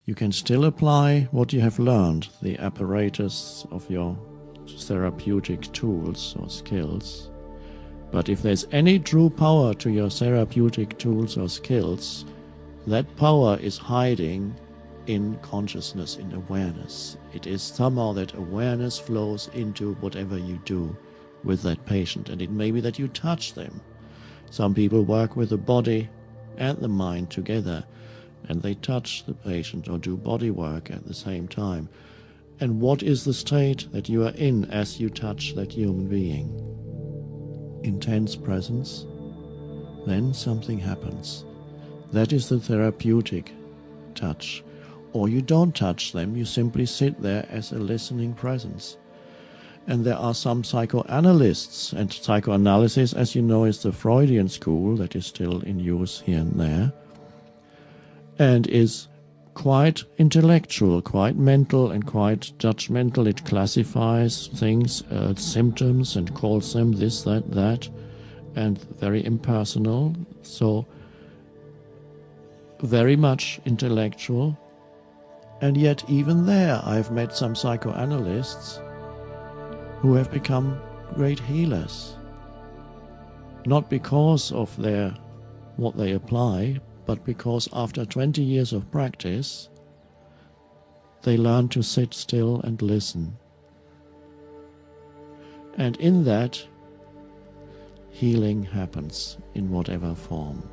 You can still apply what you have learned, the apparatus of your therapeutic tools or skills. But if there's any true power to your therapeutic tools or skills, that power is hiding in consciousness, in awareness. It is somehow that awareness flows into whatever you do with that patient. And it may be that you touch them. Some people work with the body and the mind together, and they touch the patient or do body work at the same time. And what is the state that you are in as you touch that human being? Intense presence. Then something happens. That is the therapeutic touch. Or you don't touch them, you simply sit there as a listening presence. And there are some psychoanalysts, and psychoanalysis, as you know, is the Freudian school that is still in use here and there, and is quite intellectual, quite mental and quite judgmental. It classifies things, symptoms, and calls them this, that, and very impersonal, so very much intellectual. And yet even there I've met some psychoanalysts who have become great healers, not because of what they apply, but because after 20 years of practice, they learn to sit still and listen. And in that, healing happens in whatever form.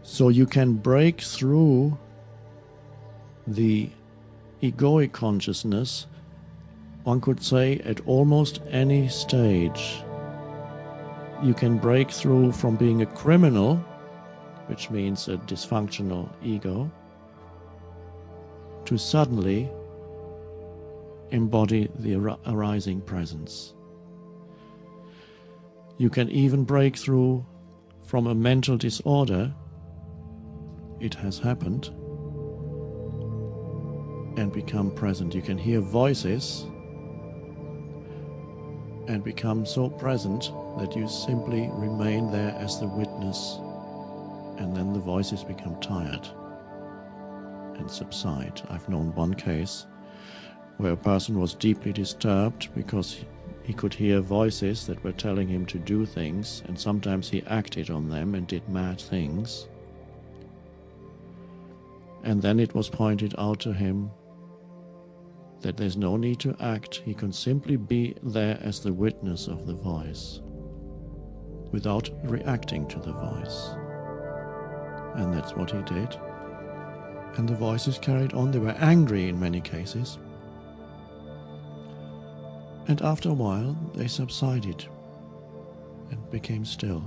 So you can break through the egoic consciousness, one could say, at almost any stage. You can break through from being a criminal, which means a dysfunctional ego, to suddenly embody the arising presence. You can even break through from a mental disorder, it has happened, and become present. You can hear voices and become so present that you simply remain there as the witness, and then the voices become tired and subside. I've known one case where a person was deeply disturbed because he could hear voices that were telling him to do things, and sometimes he acted on them and did mad things. And then it was pointed out to him that there's no need to act. He can simply be there as the witness of the voice without reacting to the voice. And that's what he did. And the voices carried on. They were angry in many cases. And after a while, they subsided and became still.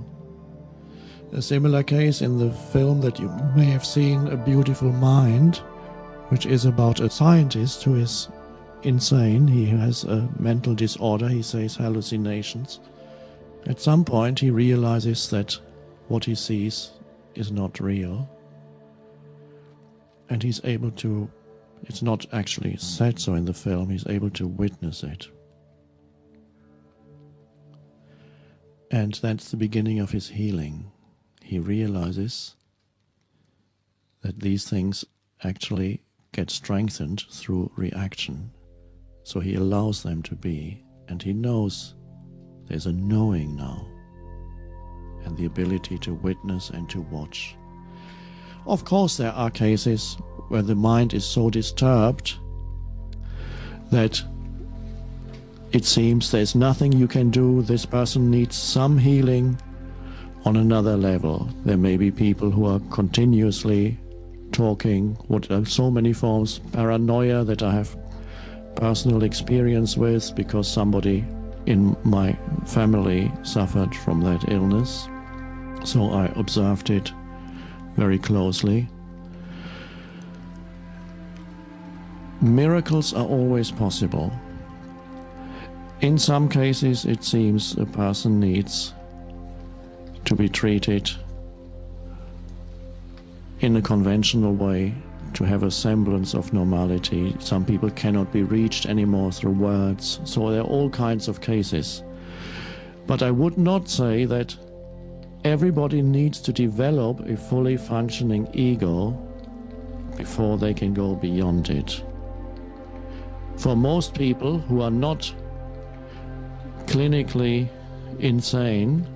A similar case in the film that you may have seen, A Beautiful Mind, which is about a scientist who is insane. He has a mental disorder, he says hallucinations. At some point he realizes that what he sees is not real, and he's able to, it's not actually said so in the film, he's able to witness it. And that's the beginning of his healing. He realizes that these things actually get strengthened through reaction. So he allows them to be, and he knows there's a knowing now, and the ability to witness and to watch. Of course, there are cases where the mind is so disturbed that it seems there's nothing you can do. This person needs some healing on another level. There may be people who are continuously talking, what are so many forms, paranoia that I have personal experience with because somebody in my family suffered from that illness. So I observed it very closely. Miracles are always possible. In some cases, it seems a person needs to be treated in a conventional way to have a semblance of normality. Some people cannot be reached anymore through words. So there are all kinds of cases. But I would not say that everybody needs to develop a fully functioning ego before they can go beyond it. For most people who are not clinically insane,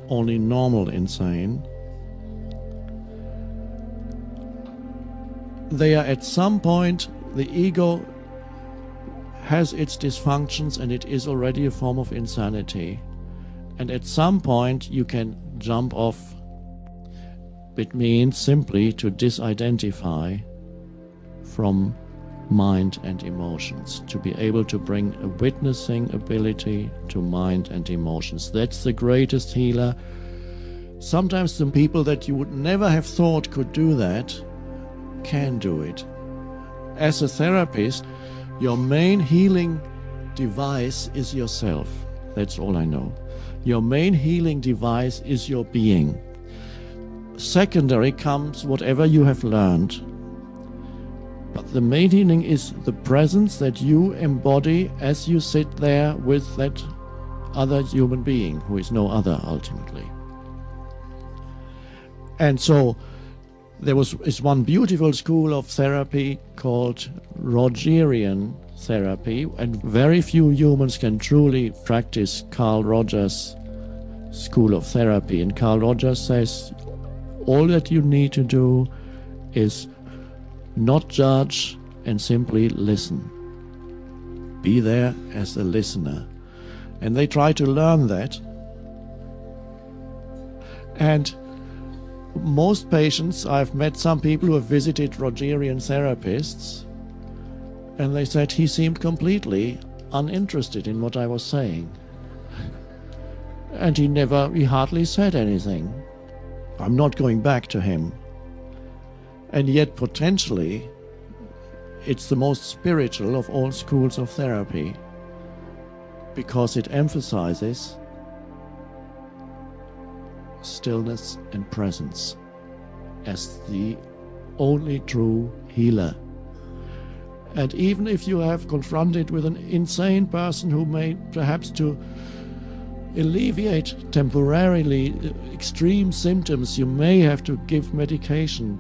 only normal insane, they are at some point, the ego has its dysfunctions and it is already a form of insanity. And at some point you can jump off. It means simply to disidentify from mind and emotions, to be able to bring a witnessing ability to mind and emotions. That's the greatest healer. Sometimes the people that you would never have thought could do that can do it. As a therapist, your main healing device is yourself. That's all I know. Your main healing device is your being. Secondary comes whatever you have learned. But the main healing is the presence that you embody as you sit there with that other human being, who is no other ultimately. And so there is one beautiful school of therapy called Rogerian therapy, and very few humans can truly practice Carl Rogers' school of therapy. And Carl Rogers says, all that you need to do is not judge and simply listen. Be there as a listener. And they try to learn that. And most patients, I've met some people who have visited Rogerian therapists, and they said he seemed completely uninterested in what I was saying. And he hardly said anything. I'm not going back to him. And yet potentially it's the most spiritual of all schools of therapy, because it emphasizes stillness and presence as the only true healer. And even if you have confronted with an insane person who may perhaps to alleviate temporarily extreme symptoms, you may have to give medication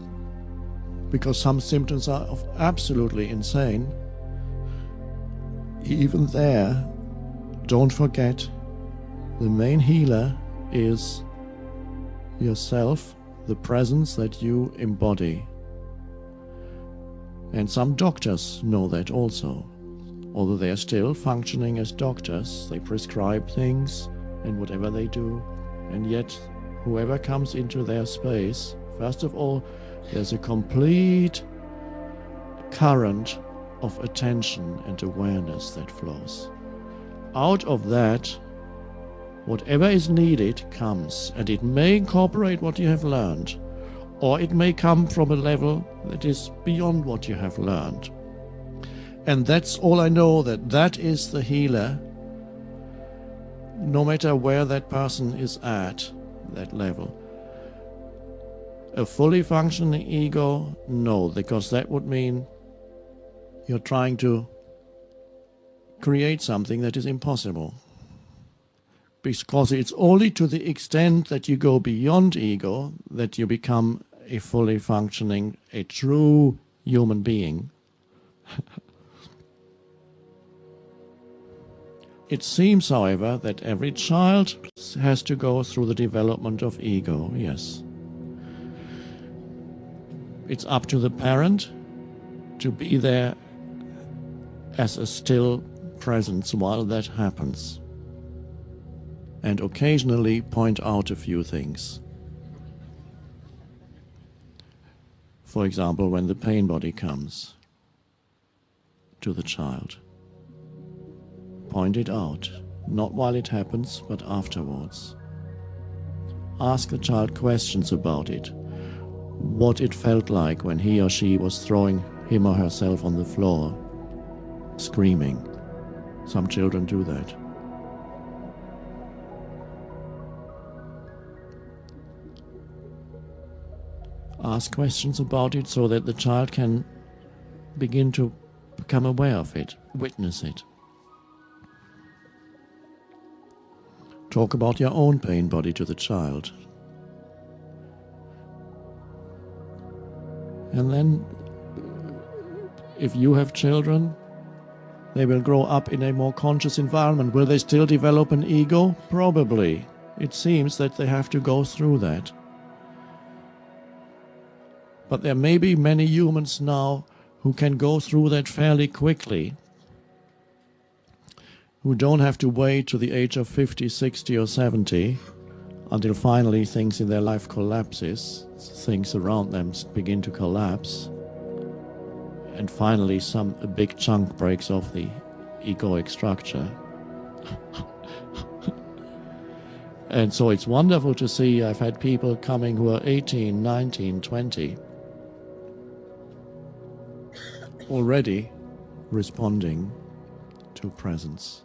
because some symptoms are absolutely insane. Even there, don't forget, the main healer is yourself, the presence that you embody. And some doctors know that also. Although they are still functioning as doctors, they prescribe things and whatever they do. And yet, whoever comes into their space, first of all, there's a complete current of attention and awareness that flows. Out of that, whatever is needed comes, and it may incorporate what you have learned, or it may come from a level that is beyond what you have learned. And that's all I know, that is the healer, no matter where that person is at, that level. A fully functioning ego, no, because that would mean you're trying to create something that is impossible. Because it's only to the extent that you go beyond ego that you become a fully functioning, a true human being. It seems, however, that every child has to go through the development of ego, yes. It's up to the parent to be there as a still presence while that happens, and occasionally point out a few things. For example, when the pain body comes to the child, point it out, not while it happens, but afterwards. Ask the child questions about it, what it felt like when he or she was throwing him or herself on the floor, screaming. Some children do that. Ask questions about it so that the child can begin to become aware of it, witness it. Talk about your own pain body to the child. And then if you have children, they will grow up in a more conscious environment. Will they still develop an ego? Probably. It seems that they have to go through that. But there may be many humans now who can go through that fairly quickly, who don't have to wait to the age of 50, 60 or 70 until finally things in their life collapses, things around them begin to collapse, and finally a big chunk breaks off the egoic structure. And so it's wonderful to see. I've had people coming who are 18, 19, 20, already responding to presence.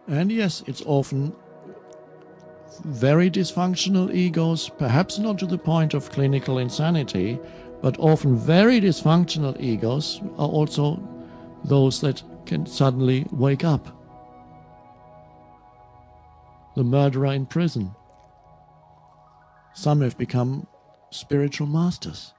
And yes, it's often very dysfunctional egos, perhaps not to the point of clinical insanity, but often very dysfunctional egos are also those that can suddenly wake up. The murderer in prison. Some have become spiritual masters.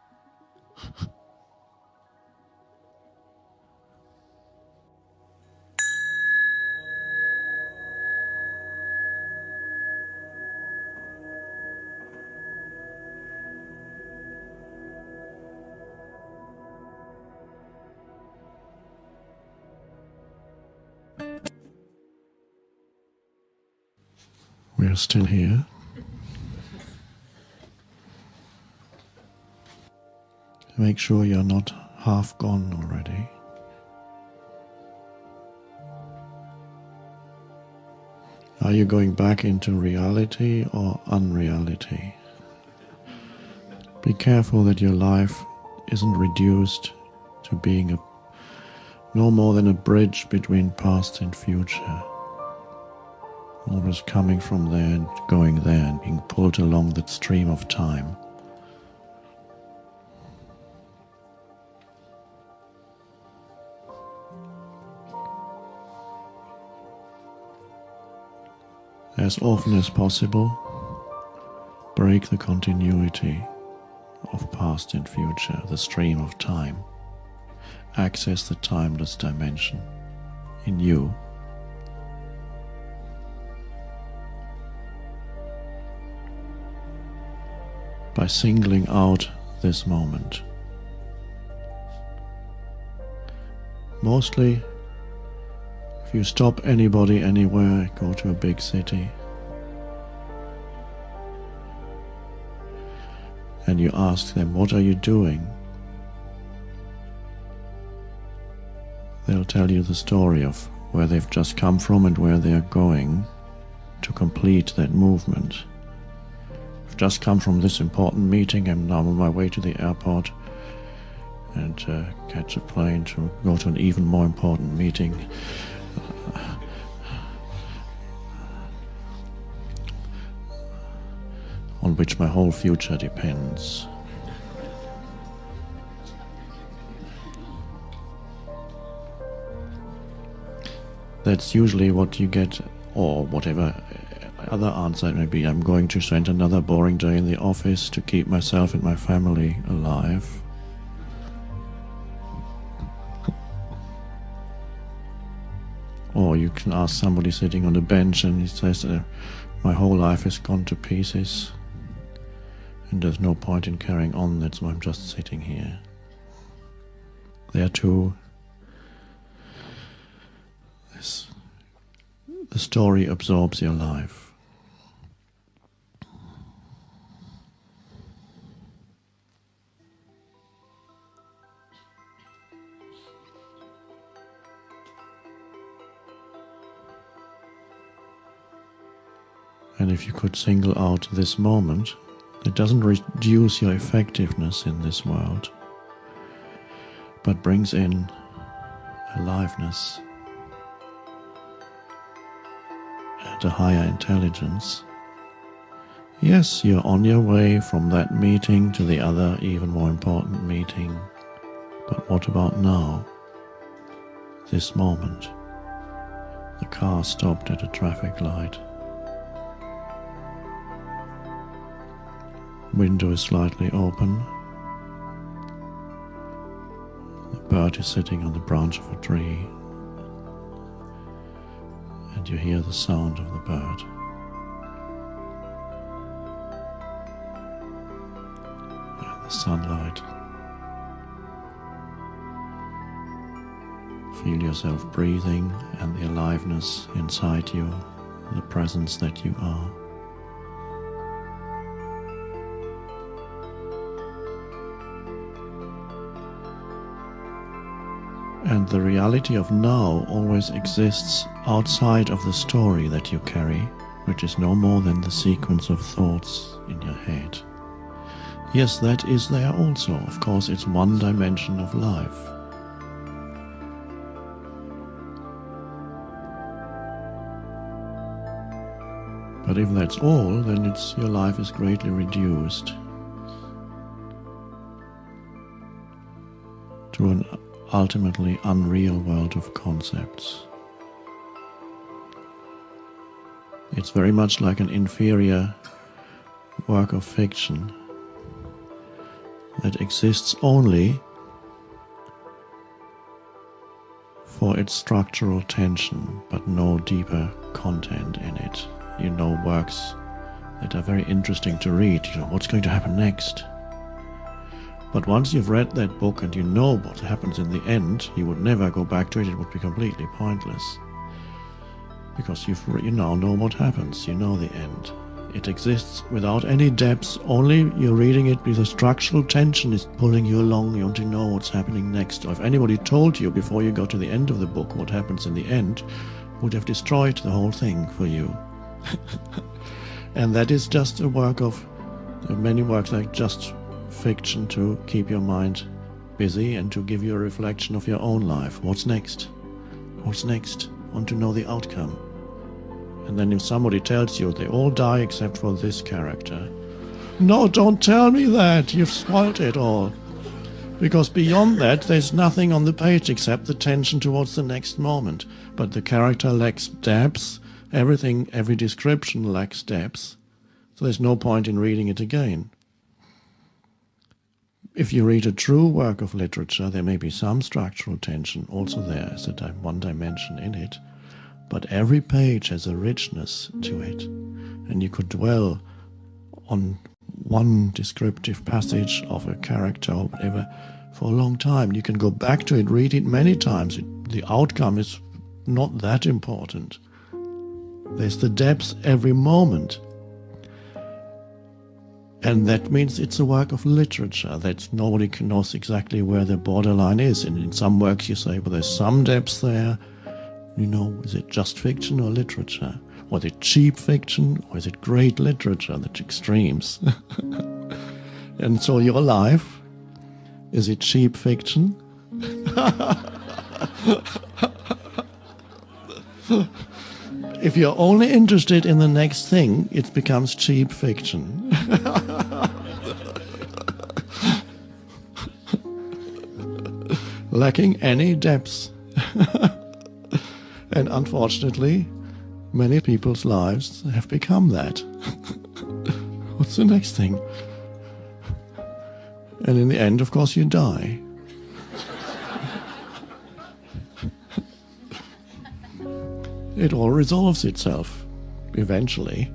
We are still here. Make sure you're not half gone already. Are you going back into reality or unreality? Be careful that your life isn't reduced to being no more than a bridge between past and future. Always coming from there and going there and being pulled along that stream of time. As often as possible, break the continuity of past and future, the stream of time. Access the timeless dimension in you. By singling out this moment. Mostly, if you stop anybody anywhere, go to a big city, and you ask them, what are you doing? They'll tell you the story of where they've just come from and where they are going to complete that movement. I've just come from this important meeting. I'm now on my way to the airport and catch a plane to go to an even more important meeting. On which my whole future depends. That's usually what you get, or whatever other answer it may be. I'm going to spend another boring day in the office to keep myself and my family alive. Or you can ask somebody sitting on a bench and he says, my whole life has gone to pieces and there's no point in carrying on, that's why I'm just sitting here. There too, the story absorbs your life. And if you could single out this moment, it doesn't reduce your effectiveness in this world, but brings in aliveness and a higher intelligence. Yes, you're on your way from that meeting to the other, even more important meeting. But what about now? This moment. The car stopped at a traffic light. Window is slightly open. The bird is sitting on the branch of a tree, and you hear the sound of the bird. And the sunlight. Feel yourself breathing and the aliveness inside you, the presence that you are. And the reality of now always exists outside of the story that you carry, which is no more than the sequence of thoughts in your head. Yes, that is there also. Of course, it's one dimension of life. But if that's all, then your life is greatly reduced to an ultimately unreal world of concepts. It's very much like an inferior work of fiction that exists only for its structural tension, but no deeper content in it. You know, works that are very interesting to read. You know, what's going to happen next? But once you've read that book and you know what happens in the end, you would never go back to it. It would be completely pointless. Because you now know what happens. You know the end. It exists without any depth. Only you're reading it because structural tension is pulling you along. You want to know what's happening next. Or if anybody told you before you got to the end of the book what happens in the end, would have destroyed the whole thing for you. And that is just a work of many works, like just fiction to keep your mind busy and to give you a reflection of your own life. What's next? What's next? Want to know the outcome. And then if somebody tells you they all die except for this character, no, don't tell me that. You've spoiled it all. Because beyond that, there's nothing on the page except the tension towards the next moment. But the character lacks depth. Everything, every description lacks depth. So there's no point in reading it again. If you read a true work of literature, there may be some structural tension also there as one dimension in it, but every page has a richness to it, and you could dwell on one descriptive passage of a character or whatever for a long time. You can go back to it, read it many times. The outcome is not that important. There's the depth every moment. And that means it's a work of literature, that nobody knows exactly where the borderline is. And in some works you say, well, there's some depth there. You know, is it just fiction or literature? Or is it cheap fiction or is it great literature? That's extremes. And so your life, is it cheap fiction? If you're only interested in the next thing, it becomes cheap fiction. Lacking any depth. And unfortunately, many people's lives have become that. What's the next thing? And in the end, of course, you die. It all resolves itself, eventually.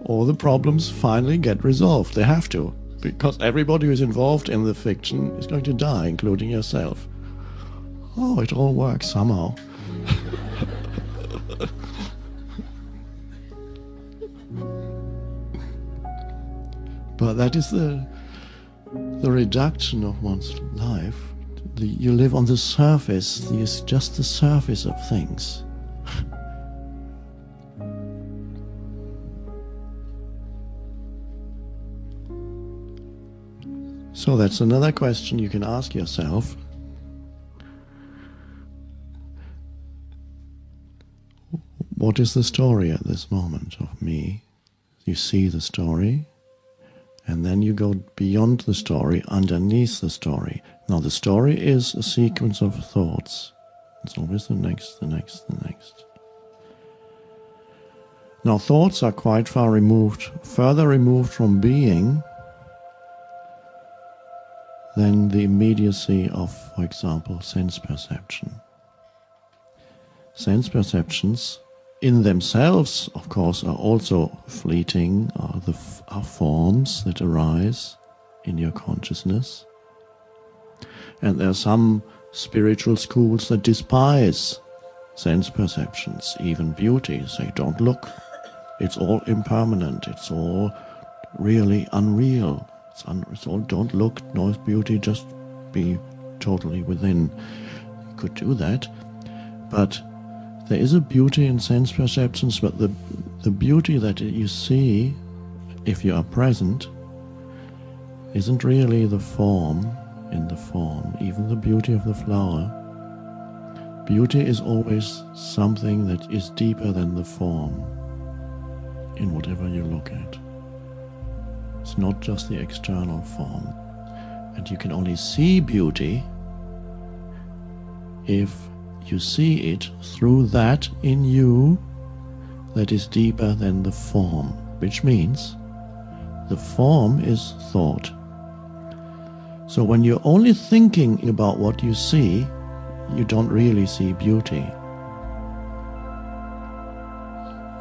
All the problems finally get resolved. They have to, because everybody who's involved in the fiction is going to die, including yourself. Oh, it all works somehow. But that is the reduction of one's life. You live on the surface, just the surface of things. So that's another question you can ask yourself. What is the story at this moment of me? You see the story, and then you go beyond the story, underneath the story. Now the story is a sequence of thoughts. It's always the next, the next, the next. Now thoughts are quite far removed, further removed from being, than the immediacy of, for example, sense perception. Sense perceptions in themselves, of course, are also fleeting, are forms that arise in your consciousness. And there are some spiritual schools that despise sense perceptions, even beauty. Say, don't look, it's all impermanent, it's all really unreal. It's all, don't look, no beauty, just be totally within. You could do that, but there is a beauty in sense perceptions, but the beauty that you see, if you are present, isn't really the form in the form, even the beauty of the flower. Beauty is always something that is deeper than the form in whatever you look at. It's not just the external form. And you can only see beauty if you see it through that in you that is deeper than the form, which means the form is thought. So when you're only thinking about what you see, you don't really see beauty.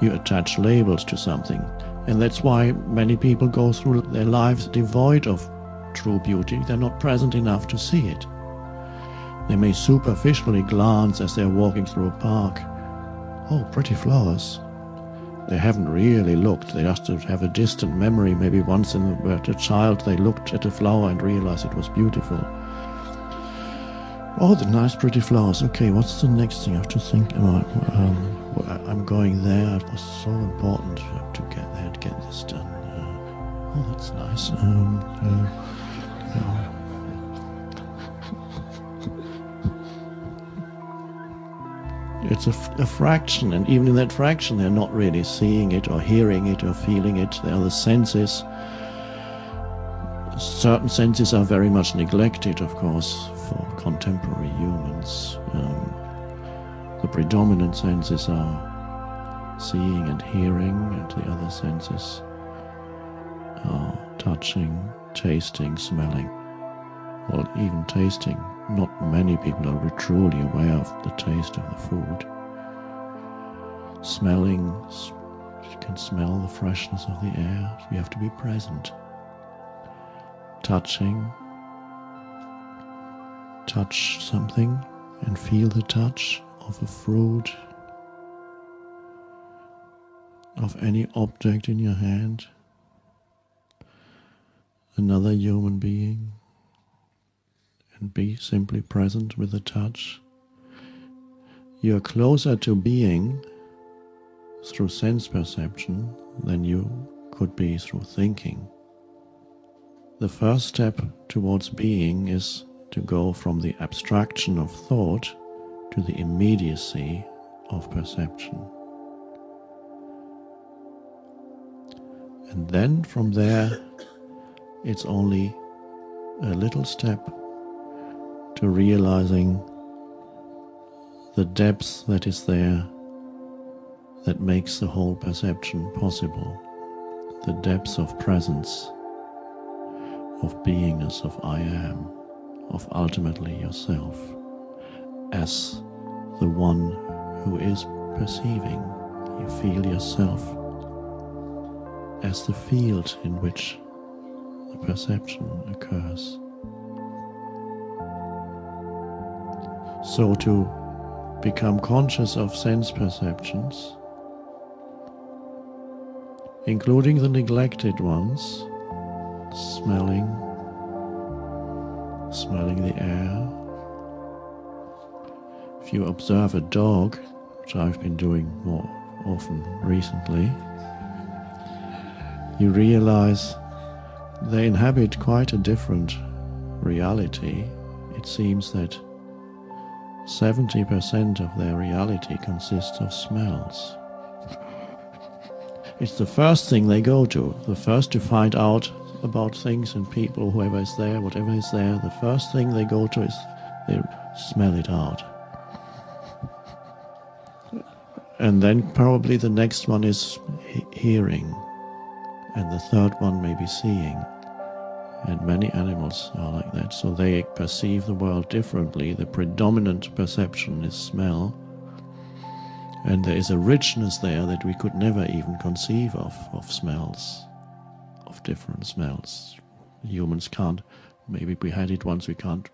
You attach labels to something. And that's why many people go through their lives devoid of true beauty. They're not present enough to see it. They may superficially glance as they're walking through a park. Oh, pretty flowers. They haven't really looked. They just have a distant memory. Maybe once as a child they looked at a flower and realized it was beautiful. Oh, the nice pretty flowers. Okay, what's the next thing I have to think about? I'm going there. It was so important to get there, to get this done. Oh, that's nice. It's a fraction, and even in that fraction they're not really seeing it or hearing it or feeling it. They are the senses. Certain senses are very much neglected, of course, for contemporary humans. The predominant senses are seeing and hearing, and the other senses are touching, tasting, smelling. Well, even tasting. Not many people are truly aware of the taste of the food. Smelling, you can smell the freshness of the air. You have to be present. Touching, touch something and feel the touch of a fruit, of any object in your hand, another human being. And be simply present with the touch. You're closer to being through sense perception than you could be through thinking. The first step towards being is to go from the abstraction of thought to the immediacy of perception. And then from there, it's only a little step to realizing the depth that is there that makes the whole perception possible, the depth of presence, of beingness, of I am, of ultimately yourself, as the one who is perceiving. You feel yourself as the field in which the perception occurs. So to become conscious of sense perceptions, including the neglected ones, smelling the air. If you observe a dog, which I've been doing more often recently, you realize they inhabit quite a different reality. It seems that 70% of their reality consists of smells. It's the first thing they go to, the first to find out about things and people, whoever is there, whatever is there. The first thing they go to is they smell it out. And then probably the next one is hearing, and the third one may be seeing, And many animals are like that. So they perceive the world differently. The predominant perception is smell. And there is a richness there that we could never even conceive of smells, of different smells. Humans can't, maybe we had it once, we can't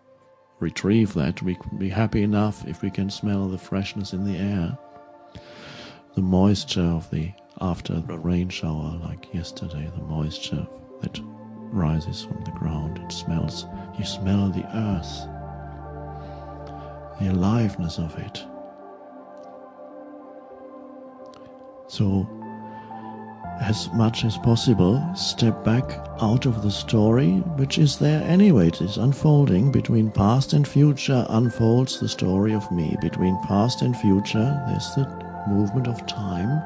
retrieve that. We could be happy enough if we can smell the freshness in the air, the moisture of after a rain shower like yesterday, the moisture that rises from the ground. It smells, you smell the earth, the aliveness of it. So, as much as possible, step back out of the story, which is there anyway. It is unfolding. Between past and future unfolds the story of me. Between past and future, there's the movement of time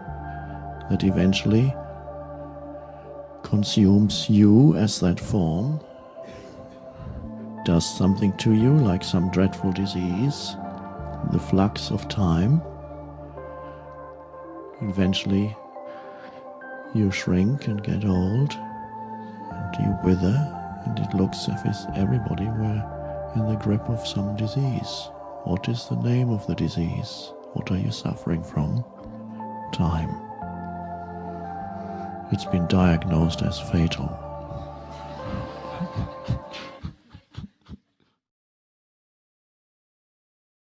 that eventually consumes you as that form, does something to you like some dreadful disease, the flux of time. Eventually you shrink and get old, and you wither, and it looks as if everybody were in the grip of some disease. What is the name of the disease? What are you suffering from? Time. It's been diagnosed as fatal.